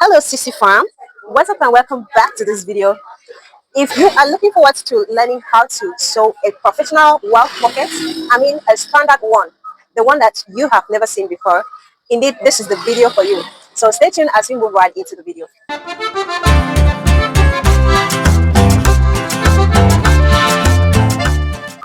Hello CC Farm, what's up and welcome back to this video. If you are looking forward to learning how to sew a professional welt pocket, I mean a standard one, the one that you have never seen before, indeed this is the video for you. So stay tuned as we move right into the video.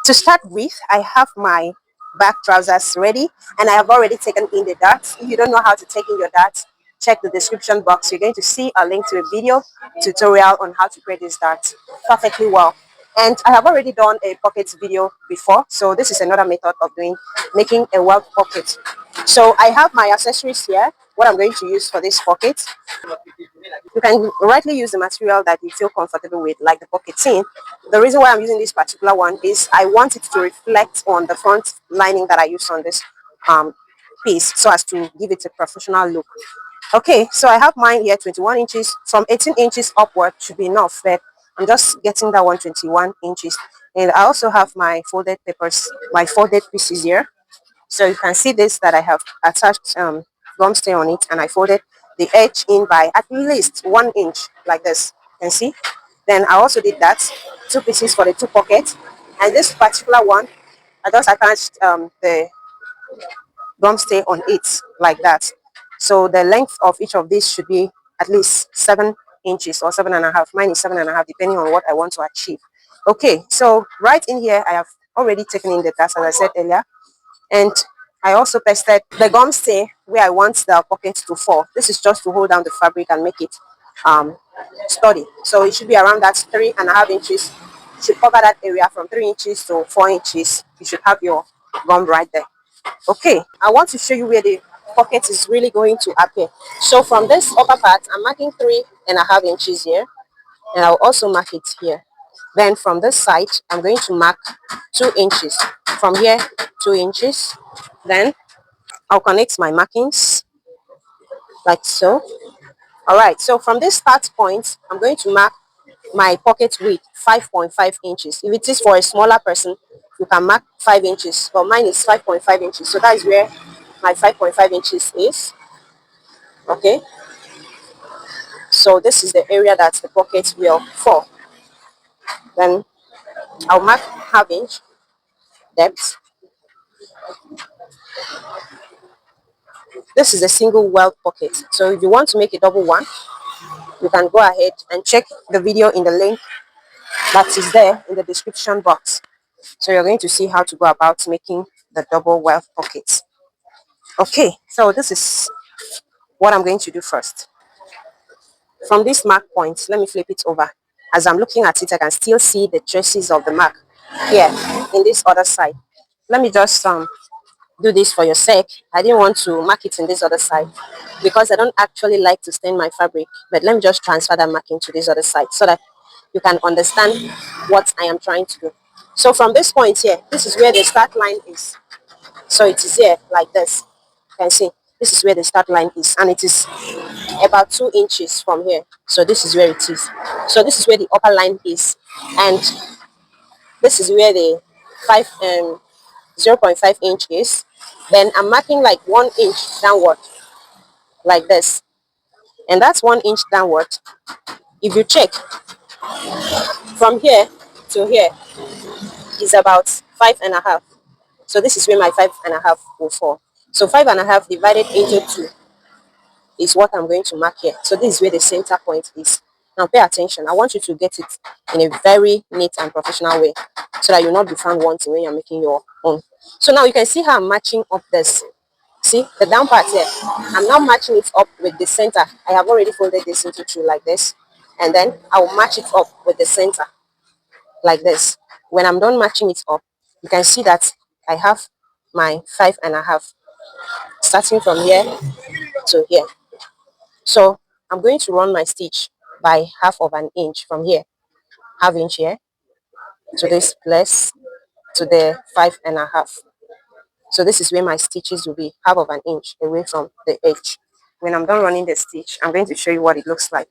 To start with, I have my back trousers ready and I have already taken in the darts. If you don't know how to take in your darts, check the description box. You're going to see a link to a video tutorial on how to create these darts perfectly well. And I have already done a pocket video before, so this is another method of making a welt pocket. So I have my accessories here, what I'm going to use for this pocket. You can rightly use the material that you feel comfortable with, like the pocketine. The reason why I'm using this particular one is I want it to reflect on the front lining that I use on this piece, so as to give it a professional look. Okay, so I have mine here 21 inches. From 18 inches upward should be enough, but I'm just getting that 121 inches. And I also have my folded papers, my folded pieces here. So you can see this, that I have attached gum stay on it, and I folded the edge in by at least 1 inch, like this. You can see. Then I also did that, two pieces for the two pockets, and this particular one, I just attached the gum stay on it, like that. So the length of each of these should be at least 7 inches or 7.5. Mine is 7.5, depending on what I want to achieve. Okay, so right in here, I have already taken in the task, as I said earlier. And I also pasted the gum stay where I want the pocket to fall. This is just to hold down the fabric and make it sturdy. So it should be around that 3.5 inches. You should cover that area from 3 inches to 4 inches. You should have your gum right there. Okay, I want to show you where the pocket is really going to appear. So from this upper part, I'm marking 3.5 inches here, and I'll also mark it here. Then from this side, I'm going to mark 2 inches. From here, 2 inches. Then I'll connect my markings like so. All right, so from this start point, I'm going to mark my pocket width 5.5 inches. If it is for a smaller person, you can mark 5 inches, but mine is 5.5 inches. So that is where my 5.5 inches is. Okay, so this is the area that the pocket will fall. Then I'll mark half inch depth. This is a single welt pocket. So if you want to make a double one, you can go ahead and check the video in the link that is there in the description box. So you're going to see how to go about making the double welt pockets. Okay, so this is what I'm going to do first. From this mark point, let me flip it over. As I'm looking at it, I can still see the traces of the mark here in this other side. Let me just do this for your sake. I didn't want to mark it in this other side because I don't actually like to stain my fabric, but let me just transfer that marking to this other side so that you can understand what I am trying to do. So from this point here, this is where the start line is. So it is here like this. You can see this is where the start line is, and it is about 2 inches from here. So this is where it is. So this is where the upper line is, and this is where the 0.5 inch is. Then I'm marking like 1 inch downward, like this, and that's 1 inch downward. If you check from here to here is about 5.5. So this is where my 5.5 will fall. So 5.5 divided into 2 is what I'm going to mark here. So this is where the center point is. Now pay attention. I want you to get it in a very neat and professional way so that you'll not be found wanting when you're making your own. So now you can see how I'm matching up this. See the down part here. I'm now matching it up with the center. I have already folded this into two like this, and then I will match it up with the center like this. When I'm done matching it up, you can see that I have my 5.5 starting from here to here. So I'm going to run my stitch by half of an inch from here, half inch here to this place to the 5.5. So this is where my stitches will be, half of an inch away from the edge. When I'm done running the stitch, I'm going to show you what it looks like.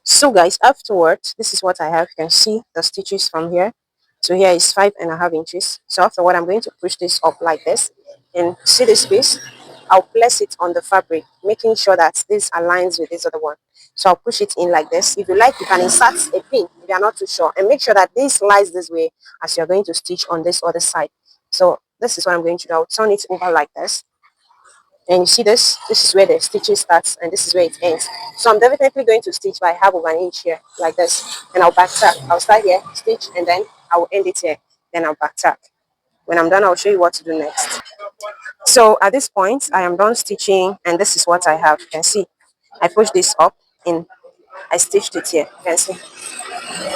So guys, afterwards, this is what I have. You can see the stitches from here to here is 5.5 inches. So afterward, I'm going to push this up like this, and see this piece. I'll place it on the fabric, making sure that this aligns with this other one. So I'll push it in like this. If you like, you can insert a pin if you're not too sure, and make sure that this lies this way as you're going to stitch on this other side. So this is what I'm going to do. I'll turn it over like this, and you see this is where the stitching starts and this is where it ends. So I'm definitely going to stitch by half of an inch here like this, and I'll back tack. I'll start here, stitch, and then I'll end it here, then I'll back tack. When I'm done, I'll show you what to do next. So at this point, I am done stitching, and this is what I have. You can see I push this up and I stitched it here. You can see.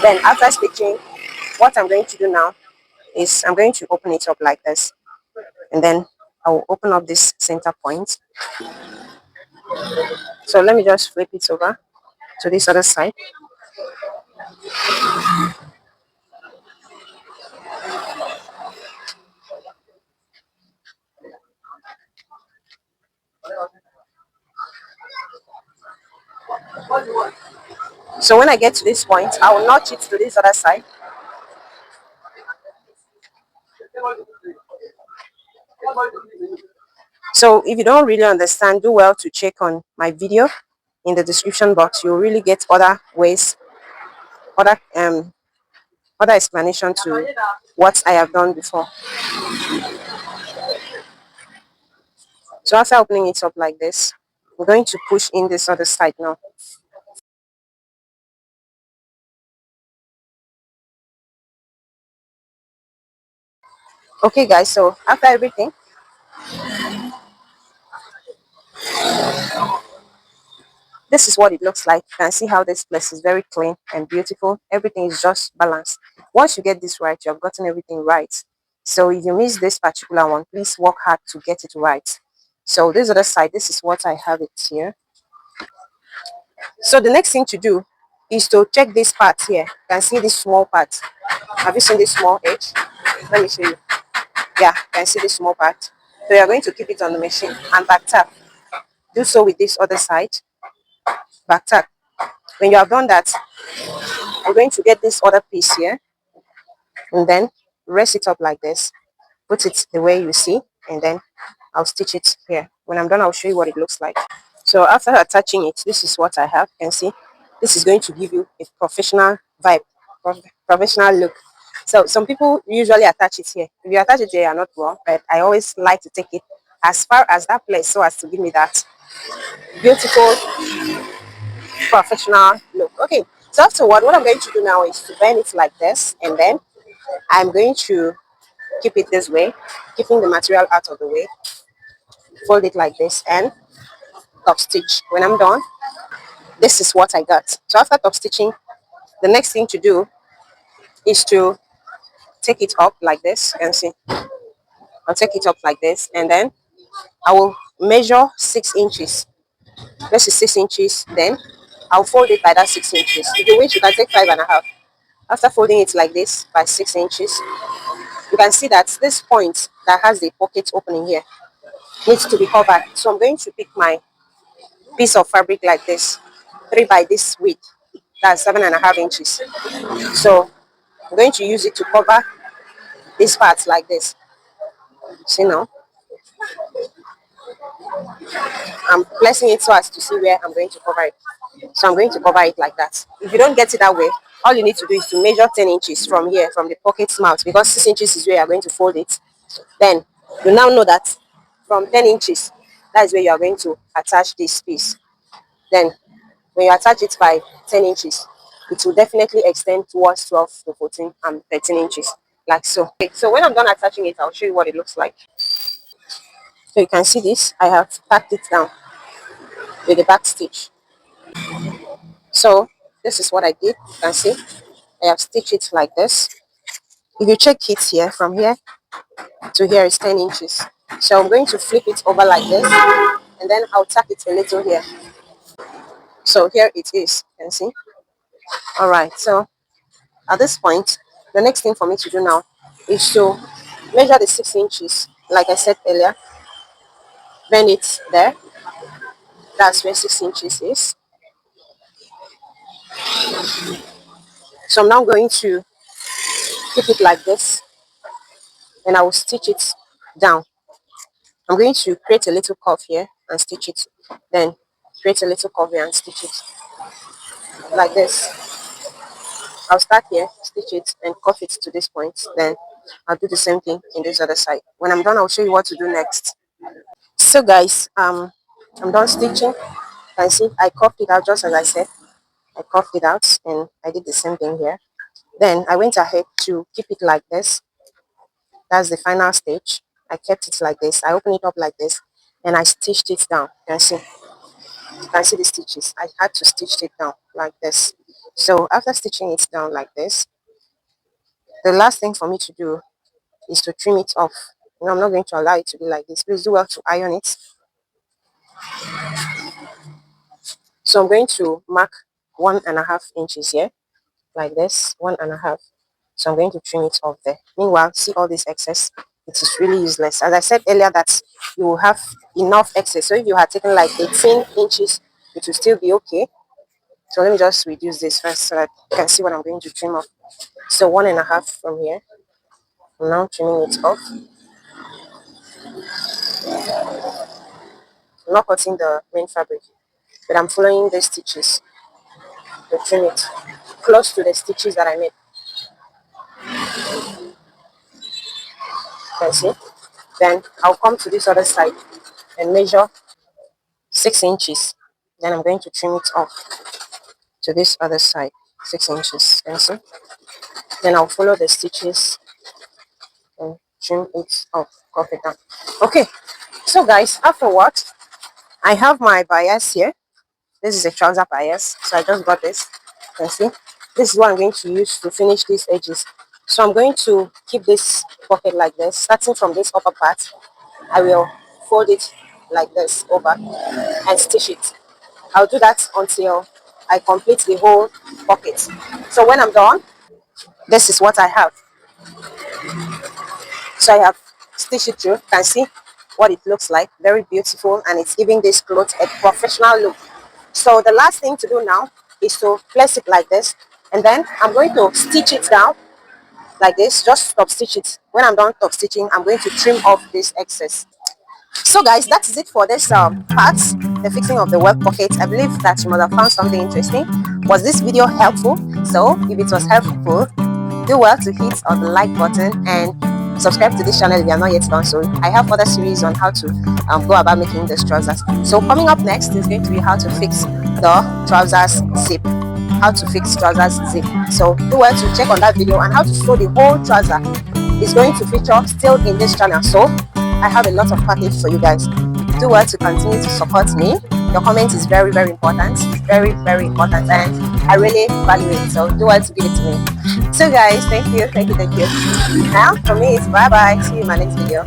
Then after stitching, what I'm going to do now is I'm going to open it up like this, and then I will open up this center point. So let me just flip it over to this other side. So when I get to this point, I will notch it to this other side. So if you don't really understand, do well to check on my video in the description box. You'll really get other ways, other other explanation to what I have done before. So after opening it up like this, I'm going to push in this other side now. Okay guys, so after everything, this is what it looks like. You can see how this place is very clean and beautiful. Everything is just balanced. Once you get this right, you have gotten everything right. So if you miss this particular one, please work hard to get it right. So this other side, this is what I have it here. So the next thing to do is to check this part here. You can see this small part. Have you seen this small edge? Let me show you. Yeah, you can see this small part. So you're going to keep it on the machine and back tap. Do so with this other side. Back tap. When you have done that, I'm going to get this other piece here and then rest it up like this. Put it the way you see, and then I'll stitch it here. When I'm done, I'll show you what it looks like. So after attaching it, this is what I have. You can see this is going to give you a professional vibe, professional look. So some people usually attach it here. If you attach it here, you're not wrong, but I always like to take it as far as that place so as to give me that beautiful professional look. Okay, so afterward, what I'm going to do now is to bend it like this, and then I'm going to keep it this way, keeping the material out of the way. Fold it like this and top stitch. When I'm done, this is what I got. So after top stitching, the next thing to do is to take it up like this. You can see I'll take it up like this, and then I will measure 6 inches. This is 6 inches. Then I'll fold it by that 6 inches. If you wish, you can take 5.5. After folding it like this by 6 inches, you can see that this point that has the pocket opening here needs to be covered. So I'm going to pick my piece of fabric like this, 3 by this width, that's 7.5 inches. So I'm going to use it to cover this part like this. See now, I'm placing it so as to see where I'm going to cover it. So I'm going to cover it like that. If you don't get it that way, all you need to do is to measure 10 inches from here, from the pocket's mouth, because 6 inches is where you're going to fold it. Then you now know that from 10 inches, that is where you are going to attach this piece. Then when you attach it by 10 inches, it will definitely extend towards 12 to 14 and 13 inches, like so. Okay, so when I'm done attaching it, I'll show you what it looks like. So you can see this, I have packed it down with the back stitch. So this is what I did. You can see I have stitched it like this. If you check it here, from here to here is 10 inches. So I'm going to flip it over like this, and then I'll tack it a little here. So here it is, you can see. All right, so at this point, the next thing for me to do now is to measure the 6 inches. Like I said earlier, bend it there. That's where 6 inches is. So I'm now going to keep it like this, and I will stitch it down. I'm going to create a little curve here and stitch it. Then create a little curve here and stitch it like this. I'll start here, stitch it, and cuff it to this point. Then I'll do the same thing in this other side. When I'm done, I'll show you what to do next. So guys, I'm done stitching. You can see I cuffed it out just as I said. I cuffed it out, and I did the same thing here. Then I went ahead to keep it like this. That's the final stage. I kept it like this. I opened it up like this, and I stitched it down. You can see the stitches. I had to stitch it down like this. So after stitching it down like this, the last thing for me to do is to trim it off. I'm not going to allow it to be like this. Please do well to iron it. So I'm going to mark 1.5 inches here, like this, 1.5. So I'm going to trim it off there. Meanwhile, see all this excess? It is really useless. As I said earlier, that you will have enough excess. So if you had taken like 18 inches, it will still be okay. So let me just reduce this first so that you can see what I'm going to trim off. So 1.5 from here. I'm now trimming it off. I'm not cutting the main fabric, but I'm following the stitches to trim it close to the stitches that I made. You can see. Then I'll come to this other side and measure 6 inches. Then I'm going to trim it off to this other side, 6 inches. You can see. Then I'll follow the stitches and trim it off, cuff it down. Okay, so guys, afterward, I have my bias here. This is a trouser bias, so I just got this. You can see. This is what I'm going to use to finish these edges. So I'm going to keep this pocket like this. Starting from this upper part, I will fold it like this over and stitch it. I'll do that until I complete the whole pocket. So when I'm done, this is what I have. So I have stitched it through. You can see what it looks like. Very beautiful, and it's giving this cloth a professional look. So the last thing to do now is to place it like this, and then I'm going to stitch it down like this. Just top stitch it. When I'm done top stitching, I'm going to trim off this excess. So guys, that is it for this part, the fixing of the Welt Pocket. I believe that you must have found something interesting. Was this video helpful? So if it was helpful, do well to hit on the like button and subscribe to this channel if you are not yet done so. I have other series on how to go about making these trousers. So coming up next is going to be how to fix the trousers zip. How to fix trousers zip. So do well to check on that video, and how to sew the whole trouser is going to feature still in this channel. So I have a lot of package for you guys. Do well to continue to support me. Your comment is very, very important. Very, very important, and I really value it. So do well to give it to me. So guys, thank you. Now for me, it's bye bye. See you in my next video.